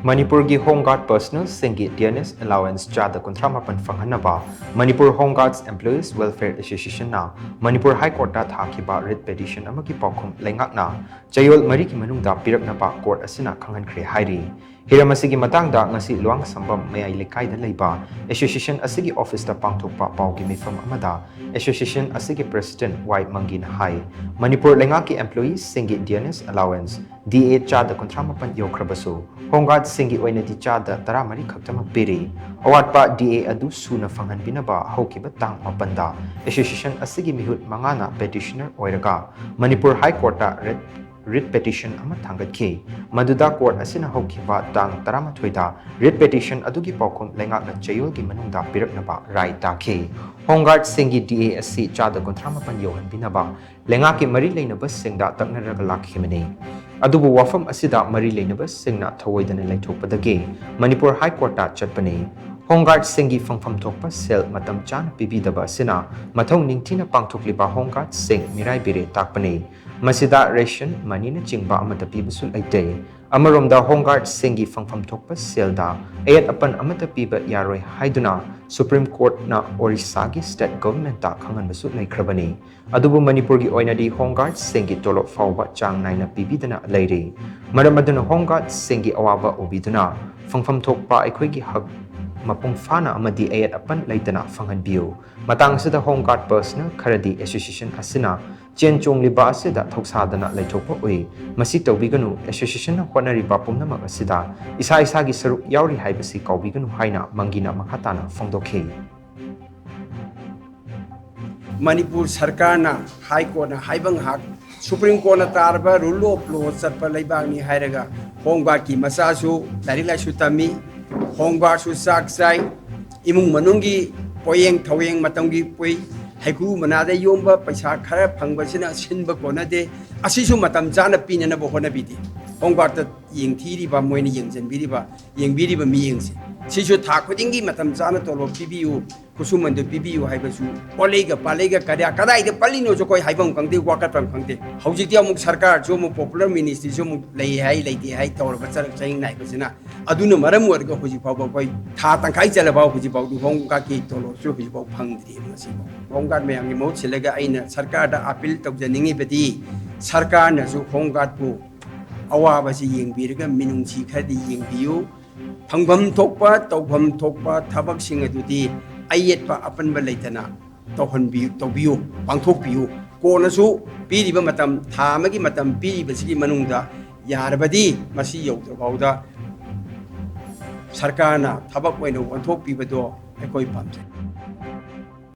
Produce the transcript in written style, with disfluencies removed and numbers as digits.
Manipur gi Home Guard Personel Singi dearness allowance chada kontramapan phanghannaba Manipur Home Guards Employees Welfare Association na Manipur High Court da thakhiba writ petition amagi Paokhum Leingakna Chayol mariki Manungda Piraknaba Court asina Khanghankhre hairi hiram asigi matangda ngasi luang sambam mayai lekai da leiba association asigi office da pangthokpa paugi mifam amada association asigi president Y Mangin Hai Manipur Leingakki employees Singi dearness allowance DA chada kontramapan yokrabasu Home Guard Singi oinadi chada taramari khaktama piri awatpa DA adu suna phanganbinaba haukiba tang mapanda association asigi mihut mangana petitioner oiraga Manipur High Court da writ petition ama thangatki maduda court asina haukiba tang taramathoida writ petition adugi Paokhum Leingakna Chayol gi manungda piraknaba rai takhi Home Guard Singi DA asi chada kontramapan yohanbinaba Leingakki mari leinaba singda taknaraga lakhimani adubu wafam asida mari leinaba singna thawoidana leithokpadagi Manipur High Court ta chatpani Home Guard Singi fangfam thokpa sel matam chana pibidaba asina mathong ningthina pangthokliba Home Guard Sing mirai bire takpani masida ration money na chingba amata pibasul aite amaromda Home Guard Singi fangfam thokpa selda ayat apan amata piba yaroi haiduna Supreme Court na Orissa gi state government ta khanganbasu leikrabani adubu Manipur gi oinadi Home Guard Singi tolo fawba chang naina pibidana leiri maramaduna Home Guard Singi awaba obiduna fangfam thokpa aikhoigi hak mapung fana amadi ayat apan leitana phanghanbiu matang sida Home Guard Personel kharadi association asina chen chongliba asida thoksadana leithokpa oi masi tawbiganu association na honariba pumnama asida isa isa gi saruk yauri haibasi kaubiganu haina mangina makhatana phongdokhe Manipur Sarkar na High Court na haibang hak Supreme Court na tarba rule of law satpa leibang ni hairaga Home Guard ki masasu darila sutami Home Guard su saksai imung manunggi poyeng thaweng matamgi poi haiku manade yomba paisa khara phangbasina sinba konade asisu matam jana pinana bo honabidi Home Guard ta yengthiri ba moina yengjanbiri ba mi yengse sisu tha khudingi matam jana tolo pibiu kusumandu pibiu haibasu olega palega kada kadai de palino jo koi haibang kangde wakat pang kangde haujikti amuk sarkar jo mu popular ministry jo mu lei hai leiti hai tawr bachar chaing nai basina aduna maram warga hoji pawba koi tha tangkai chala baw hoji paw du Home Guard ki tolo jo hoji paw phangdri masi Home Guard me angi mo chilega aina sarkar da appeal tawjaningi bedi sarkar na jo Home Guard pu awa basi yengbiraga minungsi khadi yengbiu phangpham thokpa tawpham thokpa thabak sing adudi ayetpa apanba leitana tawbiu pangthokpiu konasu piriba matam thamagi matam piriba sigi manungda yarabadi masi yaudrabauda sarkarna thabak oina wanthokpibado ekoi pamjai